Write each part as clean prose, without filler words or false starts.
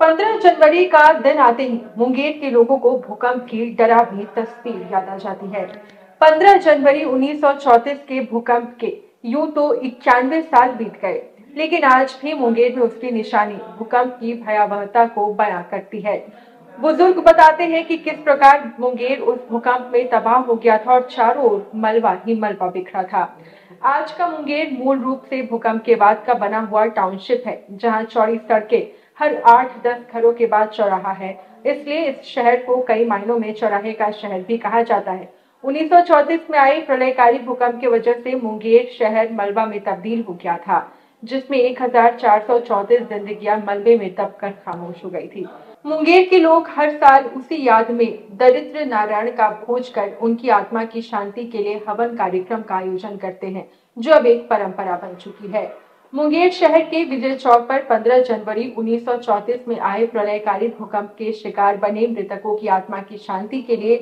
15 जनवरी का दिन आते ही मुंगेर के लोगों को भूकंप की डरावनी तस्वीर याद आ जाती है। 15 जनवरी 1934 के भूकंप के यूं तो 91 साल बीत गए, लेकिन आज भी मुंगेर में उसकी निशानी भूकंप की भयावहता को बयां करती है। बुजुर्ग बताते हैं कि किस प्रकार मुंगेर उस भूकंप में तबाह हो गया था और चारों ओर मलबा ही मलबा बिखरा था। आज का मुंगेर मूल रूप से भूकंप के बाद का बना हुआ टाउनशिप है, जहां चौड़ी सड़कें हर 8-10 घरों के बाद चौराहा है। इसलिए इस शहर को कई मायनों में चौराहे का शहर भी कहा जाता है। 1934 में आए प्रलयकारी भूकंप की वजह से मुंगेर शहर मलबा में तब्दील हो गया था, जिसमें 1434 जिंदगियां मलबे में दबकर खामोश हो गई थी। मुंगेर के लोग हर साल उसी याद में दरिद्र नारायण का भोज कर उनकी आत्मा की शांति के लिए हवन कार्यक्रम का आयोजन करते हैं, जो अब एक परंपरा बन चुकी है। मुंगेर शहर के विजय चौक पर 15 जनवरी 1934 में आए प्रलयकारी भूकंप के शिकार बने मृतकों की आत्मा की शांति के लिए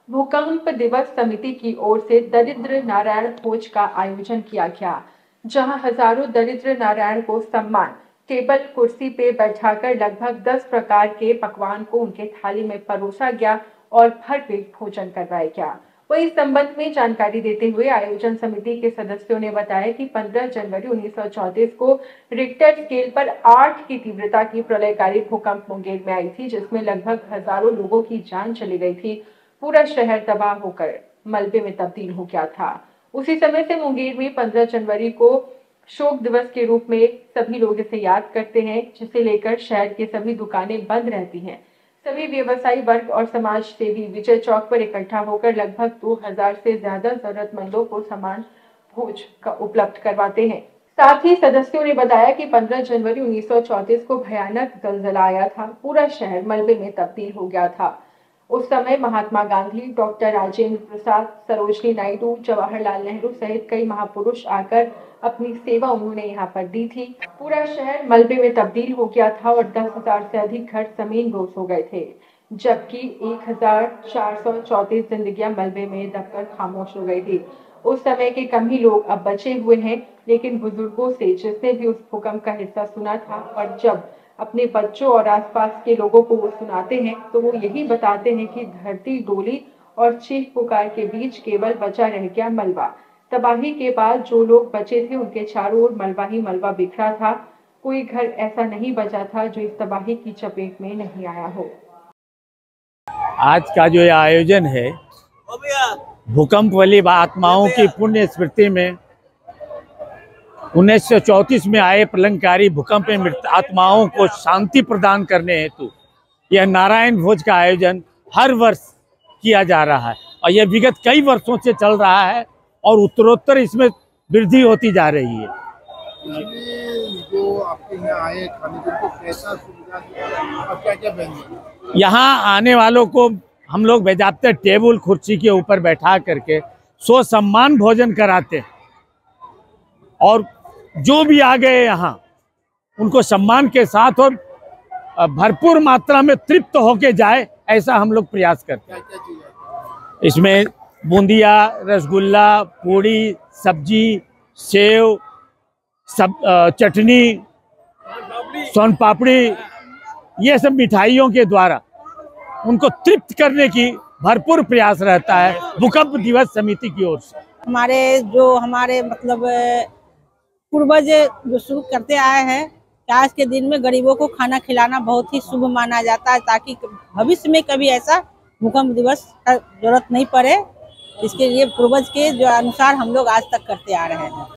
भूकंप दिवस समिति की ओर से दरिद्र नारायण भोज का आयोजन किया गया, जहां हजारों दरिद्र नारायण को सम्मान टेबल कुर्सी पे बैठाकर लगभग 10 प्रकार के पकवान को उनके थाली में परोसा गया और भरपेट भोजन करवाया गया। वहीं इस संबंध में जानकारी देते हुए आयोजन समिति के सदस्यों ने बताया कि 15 जनवरी 1934 को रिक्टर स्केल पर 8 की तीव्रता की प्रलयकारी भूकंप मुंगेर में आई थी, जिसमें लगभग हजारों लोगों की जान चली गई थी। पूरा शहर तबाह होकर मलबे में तब्दील हो गया था। उसी समय से मुंगेर में 15 जनवरी को शोक दिवस के रूप में सभी लोग इसे याद करते हैं, जिसे लेकर शहर की सभी दुकानें बंद रहती हैं। सभी व्यवसायी वर्ग और समाज सेवी विजय चौक पर इकट्ठा होकर लगभग 2000 से ज्यादा जरूरतमंदों को सामान भोज का उपलब्ध करवाते हैं। साथ ही सदस्यों ने बताया कि 15 जनवरी 1934 को भयानक जलजला आया था। पूरा शहर मलबे में तब्दील हो गया था। उस समय महात्मा गांधी, डॉक्टर राजेंद्र प्रसाद, सरोजनी नायडू, जवाहरलाल नेहरू सहित कई महापुरुष आकर अपनी सेवा उन्होंने यहाँ पर दी थी। पूरा शहर मलबे में तब्दील हो गया था और 10,000 से अधिक घर जमीन दोष हो गए थे, जबकि 1434 जिंदगियां मलबे में दबकर खामोश हो गई थी। उस समय के कम ही लोग अब बचे हुए हैं, लेकिन बुजुर्गों से जिसने भी उस भूकंप का हिस्सा सुना था और जब अपने बच्चों और आसपास के लोगों को वो सुनाते हैं, तो वो यही बताते हैं कि धरती डोली और चीख पुकार के बीच केवल बचा रह गया मलबा। तबाही के बाद जो लोग बचे थे उनके चारों ओर मलबा ही मलबा बिखरा था। कोई घर ऐसा नहीं बचा था जो इस तबाही की चपेट में नहीं आया हो। आज का जो आयोजन है भूकंप वाली आत्माओं की पुण्य स्मृति में 1934 में आए प्रलयकारी भूकंप में मृत आत्माओं को शांति प्रदान करने हेतु यह नारायण भोज का आयोजन हर वर्ष किया जा रहा है और यह विगत कई वर्षों से चल रहा है और उत्तरोत्तर इसमें वृद्धि होती जा रही है। जो आपके यहाँ आए खाने को कैसा सुविधा और क्या-क्या व्यंजन यहाँ आने वालों को हम लोग बेजाते टेबल कुर्सी के ऊपर बैठा करके सो सम्मान भोजन कराते हैं और जो भी आ गए यहाँ उनको सम्मान के साथ और भरपूर मात्रा में तृप्त होके जाए, ऐसा हम लोग प्रयास करते हैं। इसमें बूंदिया, रसगुल्ला, पूड़ी, सब्जी, सेव, चटनी, सोन पापड़ी, ये सब मिठाइयों के द्वारा उनको तृप्त करने की भरपूर प्रयास रहता है भूकंप दिवस समिति की ओर से। हमारे मतलब पूर्वज जो शुरू करते आए हैं कि आज के दिन में गरीबों को खाना खिलाना बहुत ही शुभ माना जाता है, ताकि भविष्य में कभी ऐसा भूकंप दिवस का जरूरत नहीं पड़े। इसके लिए पूर्वज के जो अनुसार हम लोग आज तक करते आ रहे हैं।